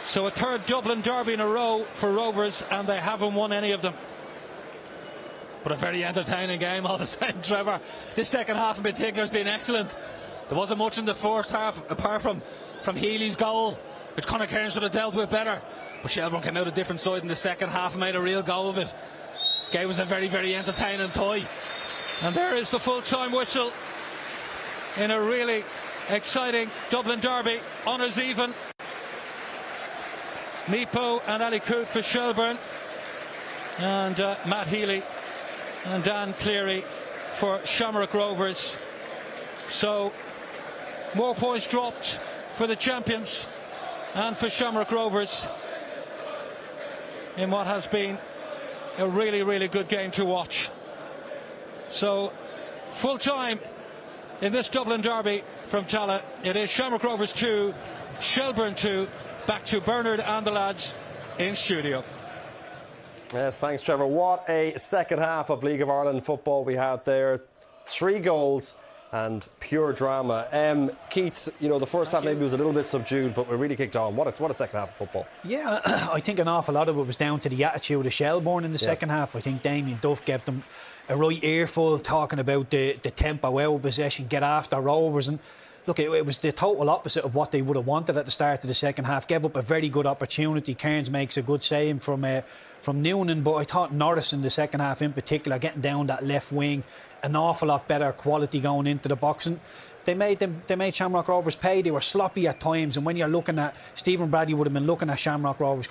So a third Dublin Derby in a row for Rovers, and they haven't won any of them. But a very entertaining game all the same, Trevor. This second half in particular has been excellent. There wasn't much in the first half apart from Healy's goal, which Conor Kearns should have dealt with better. But Shelbourne came out a different side in the second half and made a real go of it. Gave us a very, very entertaining tie. And there is the full-time whistle in a really exciting Dublin Derby. Honours even. Meepo and Ali Coote for Shelbourne, and Matt Healy and Dan Cleary for Shamrock Rovers. So more points dropped for the champions and for Shamrock Rovers in what has been a really, really good game to watch. So full time in this Dublin Derby from Tallaght. It is Shamrock Rovers 2, Shelbourne 2. Back to Bernard and the lads in studio. Yes, thanks, Trevor. What a second half of League of Ireland football we had there. 3 goals and pure drama. Keith, you know, the first half maybe was a little bit subdued, but we really kicked on. What a second half of football. Yeah, I think an awful lot of it was down to the attitude of Shelbourne in the second half. I think Damien Duff gave them a right earful, talking about the tempo out of possession, get after Rovers, and look, it was the total opposite of what they would have wanted at the start of the second half. Gave up a very good opportunity. Kearns makes a good save from Noonan, but I thought Norris in the second half in particular, getting down that left wing, an awful lot better quality going into the box. And they made Shamrock Rovers pay. They were sloppy at times, and when you're looking at Stephen Bradley would have been looking at Shamrock Rovers,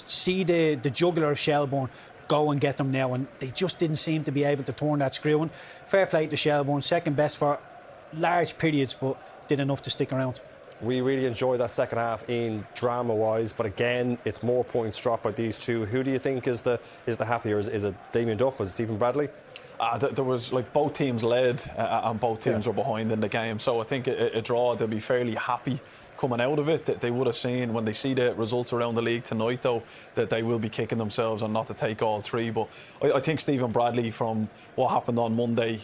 see the jugular of Shelbourne. Go and get them now, and they just didn't seem to be able to turn that screw. And fair play to Shelbourne, second best for large periods, but did enough to stick around. We really enjoyed that second half in drama-wise, but again, it's more points dropped by these two. Who do you think is the happier? Is it Damien Duff? Was it Stephen Bradley? There was, like, both teams led and both teams were behind in the game, so I think a draw, they'll be fairly happy coming out of it. That they would have seen, when they see the results around the league tonight, though, that they will be kicking themselves on not to take all 3. But I think Stephen Bradley, from what happened on Monday,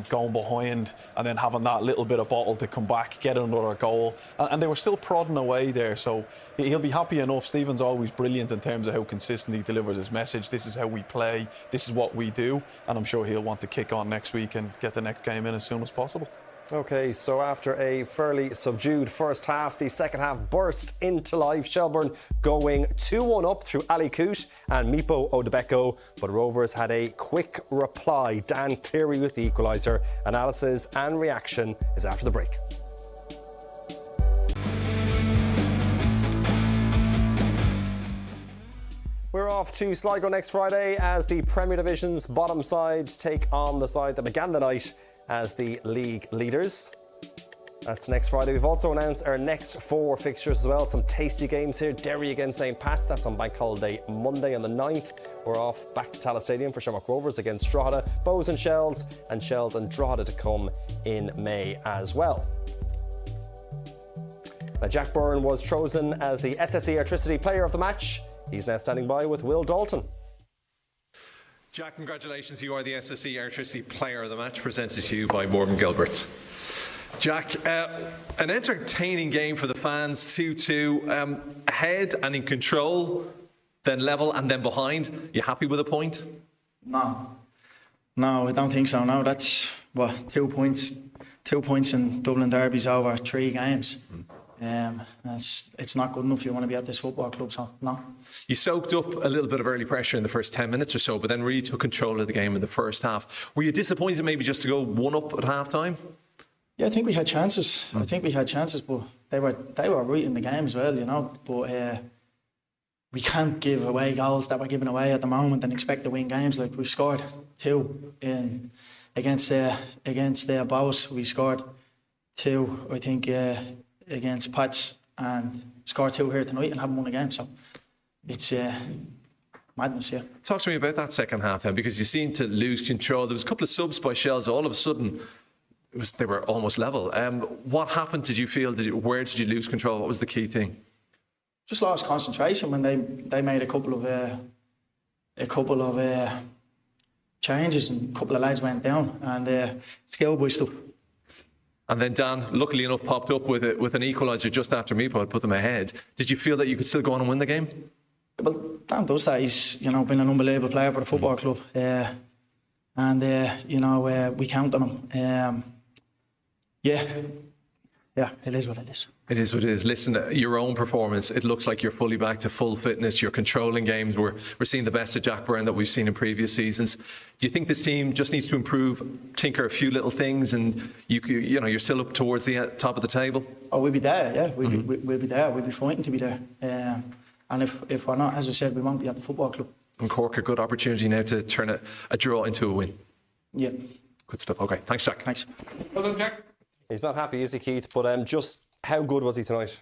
going behind and then having that little bit of bottle to come back, get another goal, and they were still prodding away there, so he'll be happy enough. Stephen's always brilliant in terms of how consistent he delivers his message. This is how we play, this is what we do, and I'm sure he'll want to kick on next week and get the next game in as soon as possible. OK, so after a fairly subdued first half, the second half burst into life. Shelbourne going 2-1 up through Ali Coote and Meepo Odebeko, but Rovers had a quick reply. Dan Cleary with the equaliser. Analysis and reaction is after the break. We're off to Sligo next Friday as the Premier Division's bottom side take on the side that began the night as the league leaders. That's next Friday. We've also announced our next 4 fixtures as well. Some tasty games here. Derry against St. Pat's. That's on Bank Holiday Monday on the 9th. We're off back to Tallaght Stadium for Shamrock Rovers against Drogheda. Bows and Shells and Drogheda to come in May as well. Now, Jack Byrne was chosen as the SSE Electricity Player of the Match. He's now standing by with Will Dalton. Jack, congratulations. You are the SSE Electricity Player of the Match, presented to you by Morgan Gilbert. Jack, an entertaining game for the fans, 2-2, ahead and in control, then level and then behind. You happy with a point? No, I don't think so. No, that's, 2 points. 2 points in Dublin Derby's over 3 games. It's not good enough. You want to be at this football club, so no. You soaked up a little bit of early pressure in the first 10 minutes or so, but then really took control of the game in the first half. Were you disappointed maybe just to go 1-up at half time? Yeah, I think we had chances. but they were right in the game as well, you know. But we can't give away goals that we're giving away at the moment and expect to win games. Like, we've scored 2 against their Bows. We scored 2, I think, against Pats, and scored 2 here tonight and haven't won a game. So it's madness, yeah. Talk to me about that second half then, because you seemed to lose control. There was a couple of subs by Shells. All of a sudden, they were almost level. What happened? Did you feel? Where did you lose control? What was the key thing? Just lost concentration when they made a couple of changes and a couple of lads went down, and schoolboy stuff. And then Dan, luckily enough, popped up with an equaliser just after Meepo had put them ahead. Did you feel that you could still go on and win the game? Well, Dan does that. He's, been an unbelievable player for the football club. We count on him. Yeah, it is what it is. It is what it is. Listen, your own performance, it looks like you're fully back to full fitness. You're controlling games. We're seeing the best of Jack Byrne that we've seen in previous seasons. Do you think this team just needs to improve, tinker a few little things, and you're still up towards the top of the table? Oh, we'll be there. Yeah, we'll be there. We'll be fighting to be there. And if we're not, as I said, we won't be at the football club. And Cork, a good opportunity now to turn a draw into a win. Yeah. Good stuff. Okay, thanks, Jack. Thanks. Well done, Jack. He's not happy, is he, Keith? But just how good was he tonight?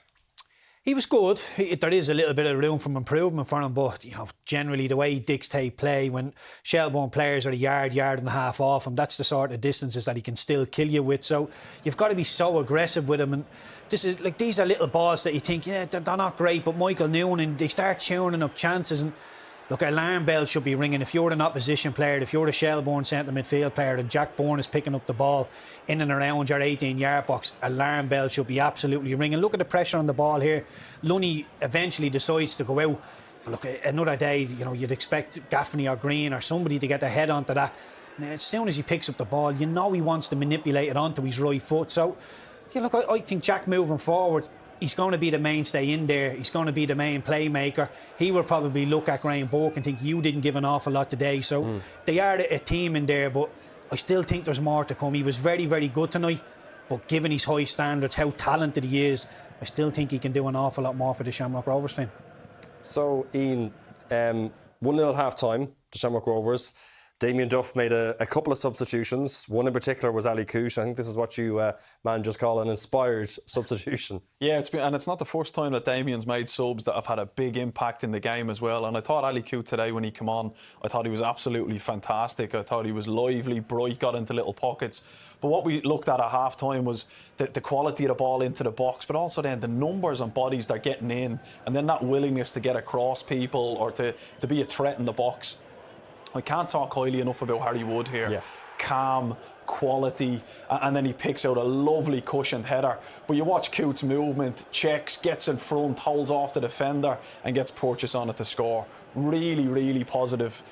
He was good. There is a little bit of room for improvement for him, but generally the way he dictates play, when Shelbourne players are a yard and a half off him, that's the sort of distances that he can still kill you with. So you've got to be so aggressive with him. And these are little balls that you think, they're not great, but Michael Noonan, and they start tuning up chances. And look, alarm bells should be ringing. If you're an opposition player, if you're a Shelbourne centre midfield player and Jack Byrne is picking up the ball in and around your 18-yard box, alarm bells should be absolutely ringing. Look at the pressure on the ball here. Lunny eventually decides to go out. But look, another day, you'd expect Gaffney or Green or somebody to get their head onto that. And as soon as he picks up the ball, he wants to manipulate it onto his right foot. So, look, I think Jack moving forward, he's going to be the mainstay in there. He's going to be the main playmaker. He will probably look at Graham Burke and think, you didn't give an awful lot today. So they are a team in there, but I still think there's more to come. He was very, very good tonight, but given his high standards, how talented he is, I still think he can do an awful lot more for the Shamrock Rovers team. So, Ian, 1-0 half-time to Shamrock Rovers. Damien Duff made a couple of substitutions. One in particular was Ali Cooch. I think this is what you managers call an inspired substitution. Yeah, it's not the first time that Damien's made subs that have had a big impact in the game as well. And I thought Ali Cooch today, when he came on, I thought he was absolutely fantastic. I thought he was lively, bright, got into little pockets. But what we looked at half-time was the quality of the ball into the box, but also then the numbers and bodies they're getting in, and then that willingness to get across people or to be a threat in the box. I can't talk highly enough about Harry Wood here. Yeah. Calm, quality, and then he picks out a lovely cushioned header. But you watch Coote's movement, checks, gets in front, holds off the defender and gets Purchase on it to score. Really, really positive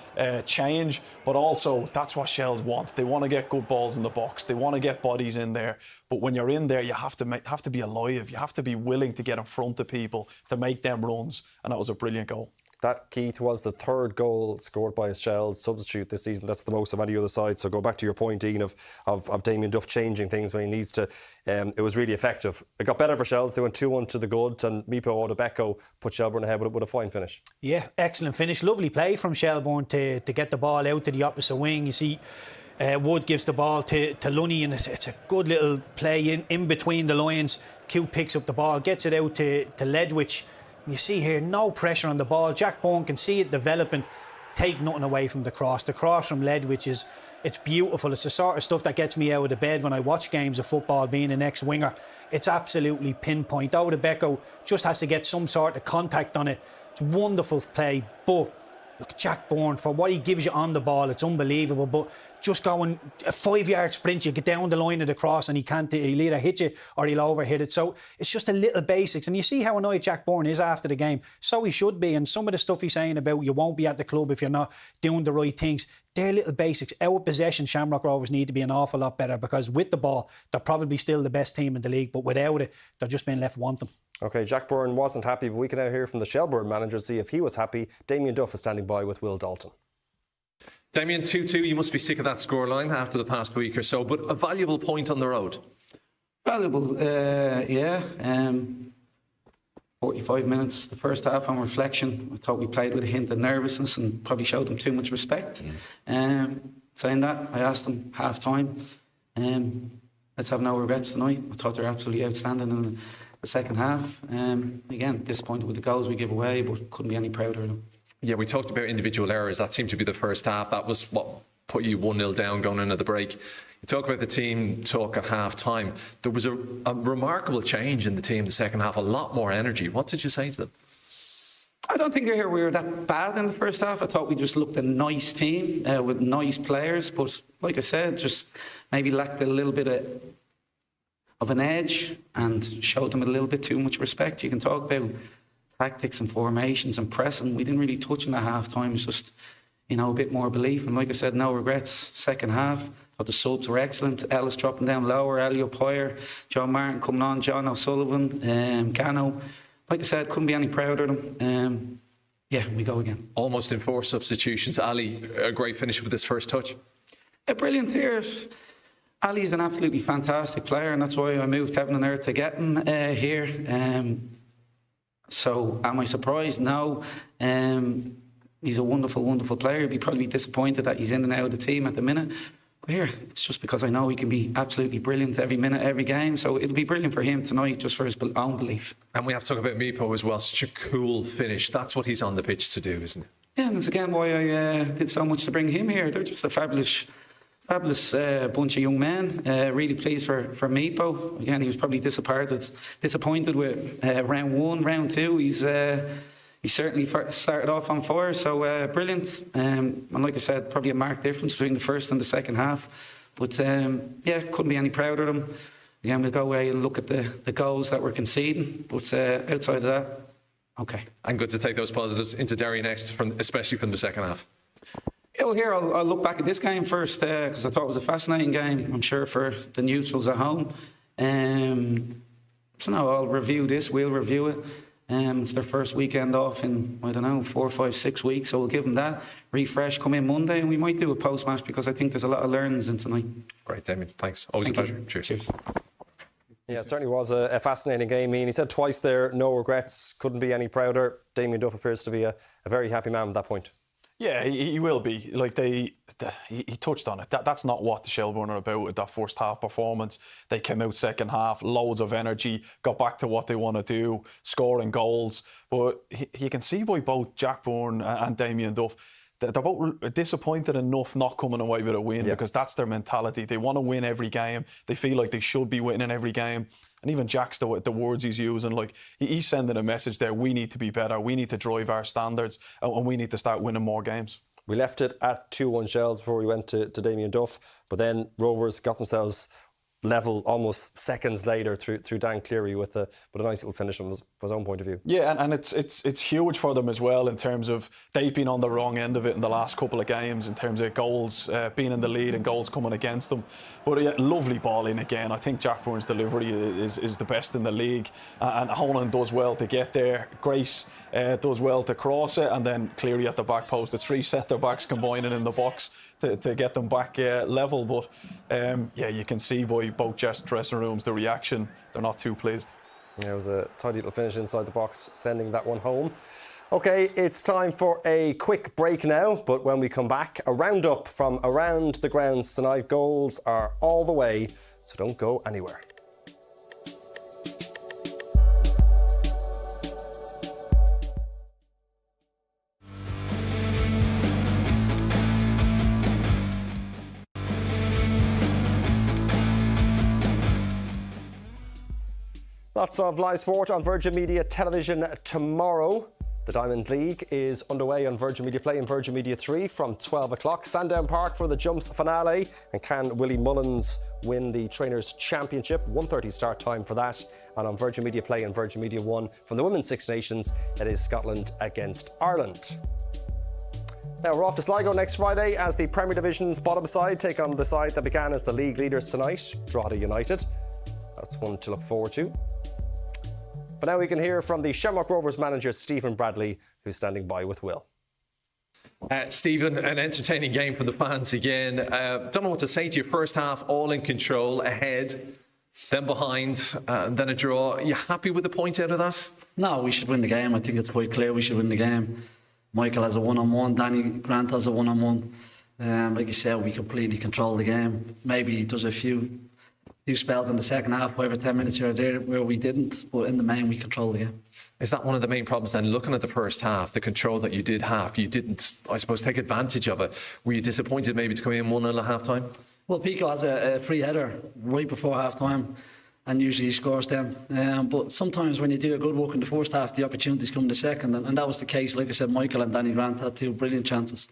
change, but also that's what Shells want. They want to get good balls in the box. They want to get bodies in there. But when you're in there, you have to be alive. You have to be willing to get in front of people to make them runs, and that was a brilliant goal. That, Keith, was the third goal scored by a Shells substitute this season. That's the most of any other side. So go back to your point, Ian, of Damien Duff changing things when he needs to. It was really effective. It got better for Shells. They went 2-1 to the good, and Meepo Odebeko put Shelbourne ahead with a fine finish. Yeah, excellent finish. Lovely play from Shelbourne to get the ball out to the opposite wing. You see, Wood gives the ball to Lunny, and it's a good little play in between the lines. Coote picks up the ball, gets it out to Ledwich. You see here, no pressure on the ball. Jack Byrne can see it developing, take nothing away from the cross. The cross from Ledwich it's beautiful. It's the sort of stuff that gets me out of the bed when I watch games of football, being an ex-winger. It's absolutely pinpoint. Odebeko just has to get some sort of contact on it. It's wonderful play, but look, Jack Byrne, for what he gives you on the ball, it's unbelievable. But just going a 5-yard sprint, you get down the line of the cross and he'll either hit you or he'll overhit it. So it's just a little basics. And you see how annoyed Jack Byrne is after the game. So he should be. And some of the stuff he's saying about you won't be at the club if you're not doing the right things, they're little basics. Out of possession, Shamrock Rovers need to be an awful lot better, because with the ball, they're probably still the best team in the league. But without it, they're just being left wanting. OK, Jack Byrne wasn't happy, but we can now hear from the Shelbourne manager to see if he was happy. Damien Duff is standing by with Will Dalton. Damien, 2-2, you must be sick of that scoreline after the past week or so, but a valuable point on the road. Valuable, yeah. 45 minutes, the first half on reflection. I thought we played with a hint of nervousness and probably showed them too much respect. Saying that, I asked them half-time, let's have no regrets tonight. I thought they were absolutely outstanding in the second half. Again, disappointed with the goals we give away, but couldn't be any prouder of them. Yeah, we talked about individual errors. That seemed to be the first half. That was what put you 1-0 down going into the break. You talk about the team talk at half-time. There was a remarkable change in the team the second half, a lot more energy. What did you say to them? I don't think we were that bad in the first half. I thought we just looked a nice team with nice players. But like I said, just maybe lacked a little bit of of an edge and showed them a little bit too much respect. You can talk about tactics and formations and pressing. We didn't really touch in the half time. It's just, a bit more belief. And like I said, no regrets. Second half, thought the subs were excellent. Ellis dropping down lower, Elio Poyer, John Martin coming on, John O'Sullivan, Gano. Like I said, couldn't be any prouder of them. We go again. Almost in 4 substitutions. Ali, a great finish with his first touch. Brilliant here. Ali is an absolutely fantastic player, and that's why I moved heaven and earth to get him here. So am I surprised? No. He's a wonderful, wonderful player. He'd be probably disappointed that he's in and out of the team at the minute. But here, it's just because I know he can be absolutely brilliant every minute, every game. So it'll be brilliant for him tonight, just for his own belief. And we have to talk about Mipo as well. Such a cool finish. That's what he's on the pitch to do, isn't it? Yeah, and that's again why I did so much to bring him here. They're just a fabulous bunch of young men. Really pleased for Mipo. Again, he was probably disappointed with round 1, round 2. He certainly started off on fire, so brilliant. And like I said, probably a marked difference between the first and the second half. But couldn't be any prouder of him. Again, we'll go away and look at the goals that we're conceding. But outside of that, okay. And good to take those positives into Derry next, especially from the second half. Yeah, well, here I'll look back at this game first because I thought it was a fascinating game. I'm sure for the neutrals at home. So now I'll review this. We'll review it. It's their first weekend off in, 4, 5, 6 weeks. So we'll give them that. Refresh, come in Monday, and we might do a post-match because I think there's a lot of learnings in tonight. Great, Damien. Thanks. Always a pleasure. Cheers. Yeah, it certainly was a fascinating game. He said twice there, no regrets, couldn't be any prouder. Damien Duff appears to be a very happy man at that point. Yeah, he will be. Like he touched on it. That's not what the Shelbourne are about with that first half performance. They came out second half, loads of energy, got back to what they want to do, scoring goals. But you can see by both Jack Byrne and Damien Duff, they're both disappointed enough not coming away with a win because that's their mentality. They want to win every game. They feel like they should be winning every game. And even Jack's, the words he's using, like he's sending a message there. We need to be better. We need to drive our standards and we need to start winning more games. We left it at 2-1 Shells before we went to Damien Duff. But then Rovers got themselves level almost seconds later through Dan Cleary with a nice little finish from his own point of view. Yeah, and it's huge for them as well in terms of they've been on the wrong end of it in the last couple of games in terms of goals being in the lead and goals coming against them. But lovely ball in again. I think Jack Byrne's delivery is the best in the league, and Honan does well to get there. Grace does well to cross it, and then Cleary at the back post. The 3 centre backs combining in the box to get them back level. But you can see by both dressing rooms the reaction. They're not too pleased. Yeah, it was a tidy little finish inside the box, sending that one home. OK, it's time for a quick break now, but when we come back, a roundup from around the grounds tonight. Goals are all the way, so don't go anywhere. Lots of live sport on Virgin Media Television tomorrow. The Diamond League is underway on Virgin Media Play and Virgin Media 3 from 12 o'clock. Sandown Park for the Jumps finale. And can Willie Mullins win the Trainers' Championship? 1:30 start time for that. And on Virgin Media Play and Virgin Media 1 from the Women's Six Nations, it is Scotland against Ireland. Now we're off to Sligo next Friday as the Premier Division's bottom side take on the side that began as the league leaders tonight, Drogheda United. That's one to look forward to. But now we can hear from the Shamrock Rovers manager, Stephen Bradley, who's standing by with Will. Stephen, an entertaining game for the fans again. Don't know what to say to you. First half, all in control, ahead, then behind, and then a draw. Are you happy with the point out of that? No, we should win the game. I think it's quite clear we should win the game. Michael has a one-on-one, Danny Grant has a one-on-one. Like you said, we completely control the game. Maybe he does a few spells in the second half, however 10 minutes here or there where we didn't, but in the main we control the game. Is that one of the main problems then, looking at the first half, the control that you did have, you didn't, I suppose, take advantage of it? Were you disappointed maybe to come in 1-0 at half time? Well, Pico has a free header right before half time and usually he scores them, but sometimes when you do a good work in the first half, the opportunities come in the second, and that was the case. Like I said, Michael and Danny Grant had 2 brilliant chances,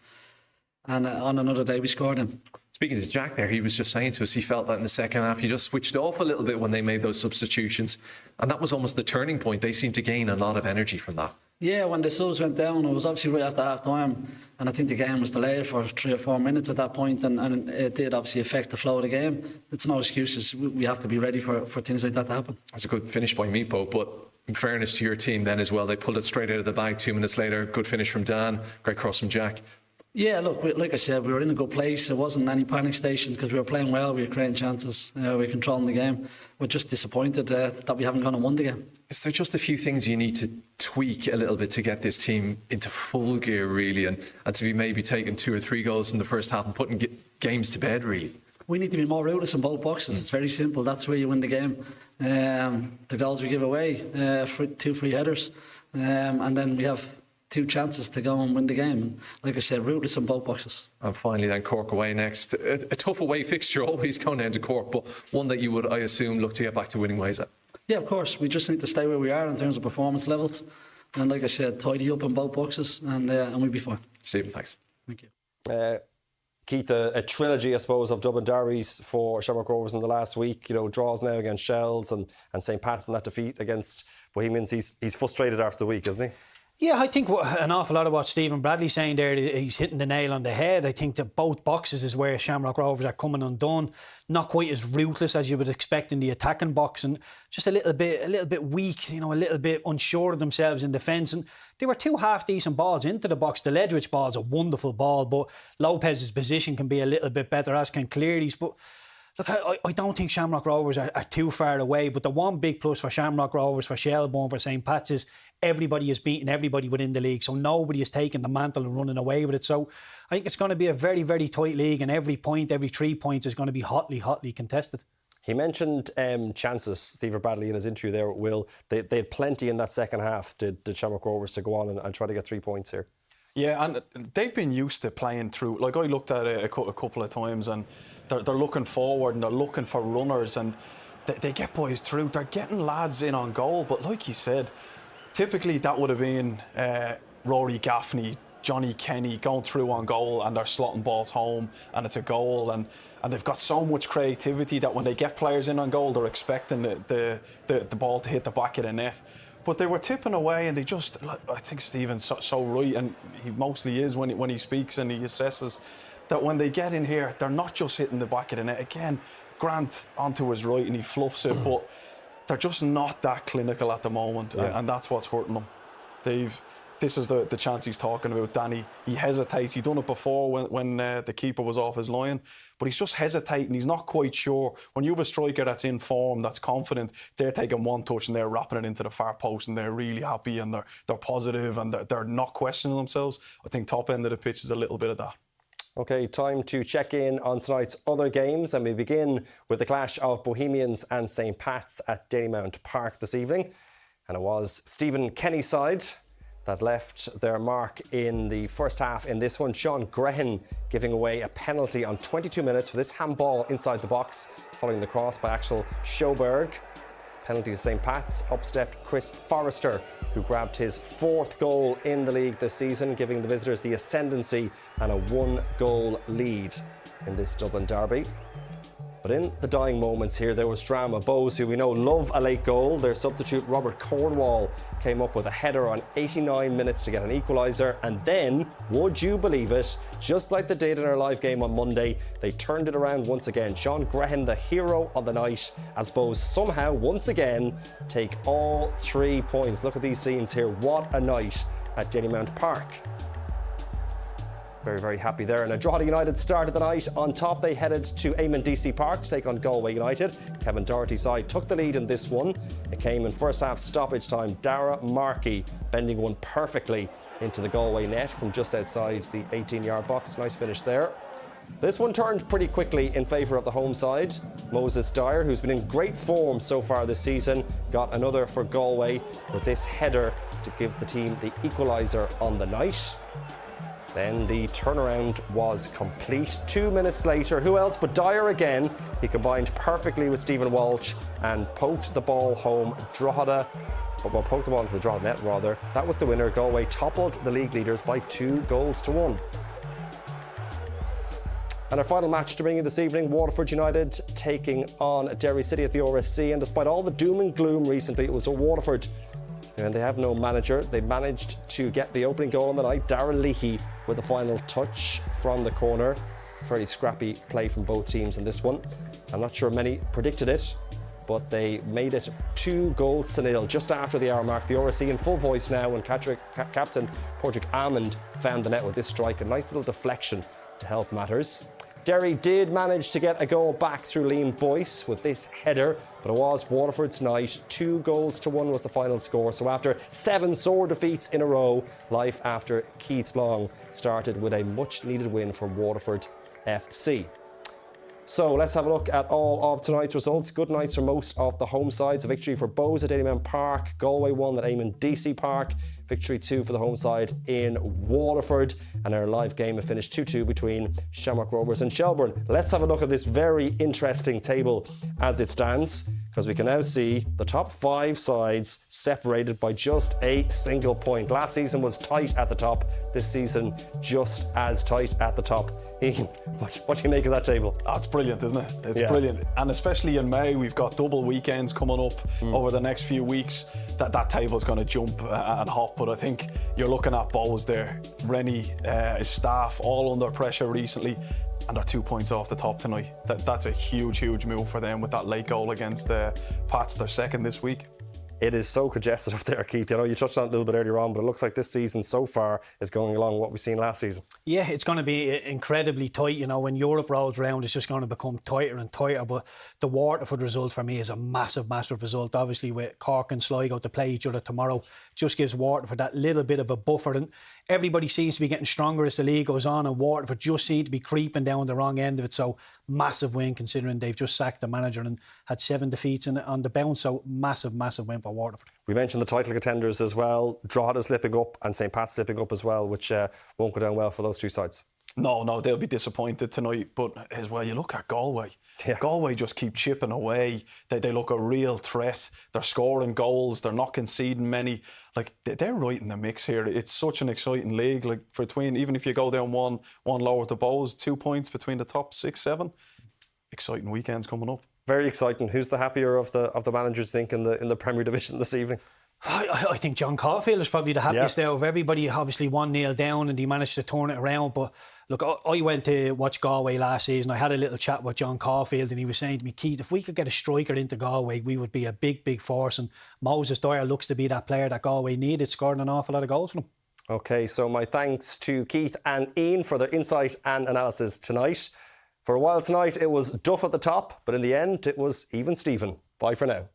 and on another day we scored them. speaking to Jack there, he was just saying to us he felt that in the second half he just switched off a little bit when they made those substitutions, and that was almost the turning point. They seemed to gain a lot of energy from that. Yeah, when the subs went down, it was obviously right after half time, and I think the game was delayed for 3 or 4 minutes at that point, and it did obviously affect the flow of the game. It's no excuses. We have to be ready for things like that to happen. That's a good finish by Meepo, but in fairness to your team then as well, they pulled it straight out of the bag 2 minutes later. Good finish from Dan, great cross from Jack. Yeah, look, like I said, we were in a good place. There wasn't any panic stations because we were playing well, we were creating chances, we were controlling the game. We're just disappointed that we haven't gone and won the game. Is there just a few things you need to tweak a little bit to get this team into full gear, really, and to be maybe taking 2 or 3 goals in the first half and putting games to bed, really? We need to be more ruthless in both boxes. It's very simple. That's where you win the game. The goals we give away, 2 free headers, and then we have 2 chances to go and win the game. And like I said, ruthless in both boxes. And finally then Cork away next. A tough away fixture, always going down to Cork, but one that you would, I assume, look to get back to winning ways at. Yeah, of course. We just need to stay where we are in terms of performance levels. And like I said, tidy up in both boxes and we'll be fine. Stephen, thanks. Thank you. Keith, a trilogy, I suppose, of Dublin derbies for Shamrock Rovers in the last week. You know, draws now against Shells and St. Pat's in that defeat against Bohemians. He's frustrated after the week, isn't he? Yeah, I think an awful lot of what Stephen Bradley's saying there, he's hitting the nail on the head. I think that both boxes is where Shamrock Rovers are coming undone. Not quite as ruthless as you would expect in the attacking box, and just a little bit weak, you know, a little bit unsure of themselves in defence. And they were 2 half-decent balls into the box. The Ledwidge ball is a wonderful ball, but Lopez's position can be a little bit better, as can Cleary's. But look, I don't think Shamrock Rovers are too far away, but the one big plus for Shamrock Rovers, for Shelbourne, for St. Pat's is everybody is beating everybody within the league, so nobody is taking the mantle and running away with it. So I think it's going to be a very, very tight league, and every point, every 3 points is going to be hotly contested. He mentioned chances, Stephen Bradley, in his interview there with Will. They had plenty in that second half, did Shamrock Rovers, to go on and try to get 3 points here. Yeah, and they've been used to playing through. Like, I looked at it a couple of times, and they're looking forward and they're looking for runners, and they get boys through. They're getting lads in on goal, but like you said, typically that would have been Rory Gaffney, Johnny Kenny going through on goal, and they're slotting balls home and it's a goal, and they've got so much creativity that when they get players in on goal, they're expecting the ball to hit the back of the net. But they were tipping away, and they just, I think Stephen's so right, and he mostly is when he speaks and he assesses, that when they get in here, they're not just hitting the back of the net. Again, Grant onto his right and he fluffs it, but they're just not that clinical at the moment, and that's what's hurting them. This is the chance he's talking about, Danny. He hesitates. He'd done it before when the keeper was off his line, but he's just hesitating. He's not quite sure. When you have a striker that's in form, that's confident, they're taking one touch and they're wrapping it into the far post, and they're really happy and they're positive and they're not questioning themselves. I think top end of the pitch is a little bit of that. OK, time to check in on tonight's other games, and we begin with the clash of Bohemians and St. Pat's at Dalymount Park this evening. And it was Stephen Kenny's side that left their mark in the first half in this one. Sean Grehan giving away a penalty on 22 minutes for this handball inside the box following the cross by Axel Sjoberg. Penalty to St. Pat's. Up stepped Chris Forrester, who grabbed his 4th goal in the league this season, giving the visitors the ascendancy and a 1-goal lead in this Dublin derby. But in the dying moments here, there was drama. Bows, who we know love a late goal, their substitute Robert Cornwall came up with a header on 89 minutes to get an equaliser, and then, would you believe it, just like they did in our live game on Monday, they turned it around once again. Sean Grehan, the hero of the night, as Bows somehow once again take all 3 points. Look at these scenes here. What a night at Dalymount Park. Very, very happy there. And a Drogheda United started the night on top. They headed to Eamon DC Park to take on Galway United. Kevin Doherty's side took the lead in this one. It came in first half stoppage time. Dara Markey bending one perfectly into the Galway net from just outside the 18-yard box. Nice finish there. This one turned pretty quickly in favour of the home side. Moses Dyer, who's been in great form so far this season, got another for Galway with this header to give the team the equaliser on the night. Then the turnaround was complete. 2 minutes later, who else but Dyer again? He combined perfectly with Stephen Walsh and poked the ball home. Drogheda, well, poked the ball into the Drogheda net rather. That was the winner. Galway toppled the league leaders by 2-1. And our final match to bring you this evening, Waterford United taking on Derry City at the RSC. And despite all the doom and gloom recently, it was a Waterford, and they have no manager. They managed to get the opening goal on the night. Darragh Leahy with the final touch from the corner. Fairly scrappy play from both teams in this one. I'm not sure many predicted it, but they made it 2-0 just after the hour mark. The RSC in full voice now, and captain Padraig Amond found the net with this strike. A nice little deflection to help matters. Derry did manage to get a goal back through Liam Boyce with this header, but it was Waterford's night. 2-1 was the final score. So after 7 sore defeats in a row, life after Keith Long started with a much needed win for Waterford FC. So let's have a look at all of tonight's results. Good nights for most of the home sides. A victory for Bows at Dalymount Park. Galway won at Eamon DC Park. Victory 2 for the home side in Waterford. And our live game finished 2-2 between Shamrock Rovers and Shelbourne. Let's have a look at this very interesting table as it stands, because we can now see the top 5 sides separated by just a single point. Last season was tight at the top. This season, just as tight at the top. Ian, what do you make of that table? Oh, it's brilliant, isn't it? It's brilliant. And especially in May, we've got double weekends coming up over the next few weeks. That table's going to jump and hop. But I think you're looking at Bows there. Rennie, his staff, all under pressure recently. And they're 2 points off the top tonight. That's a huge move for them with that late goal against Pats, their second this week. It is so congested up there, Keith. You know, you touched on it a little bit earlier on, but it looks like this season so far is going along what we've seen last season. Yeah, it's going to be incredibly tight. You know, when Europe rolls around, it's just going to become tighter and tighter. But the Waterford result for me is a massive result. Obviously, with Cork and Sligo to play each other tomorrow, just gives Waterford that little bit of a buffer. And everybody seems to be getting stronger as the league goes on, and Waterford just seem to be creeping down the wrong end of it. So massive win, considering they've just sacked the manager and had 7 defeats on the bounce. So massive win for Waterford. We mentioned the title contenders as well. Drogheda slipping up and St. Pat's slipping up as well, which won't go down well for those two sides. No, they'll be disappointed tonight. But as well, you look at Galway. Yeah. Galway just keep chipping away. They look a real threat. They're scoring goals. They're not conceding many. Like, they're right in the mix here. It's such an exciting league. Like, even if you go down one lower to Bows, 2 points between the top 6, 7. Exciting weekends coming up. Very exciting. Who's the happier of the managers, think, in the Premier Division this evening? I think John Caulfield is probably the happiest out of everybody. Obviously 1-0 down and he managed to turn it around. But look, I went to watch Galway last season. I had a little chat with John Caulfield and he was saying to me, Keith, if we could get a striker into Galway, we would be a big force. And Moses Dyer looks to be that player that Galway needed, scoring an awful lot of goals for them. OK, so my thanks to Keith and Ian for their insight and analysis tonight. For a while tonight, it was Duff at the top, but in the end, it was even Stephen. Bye for now.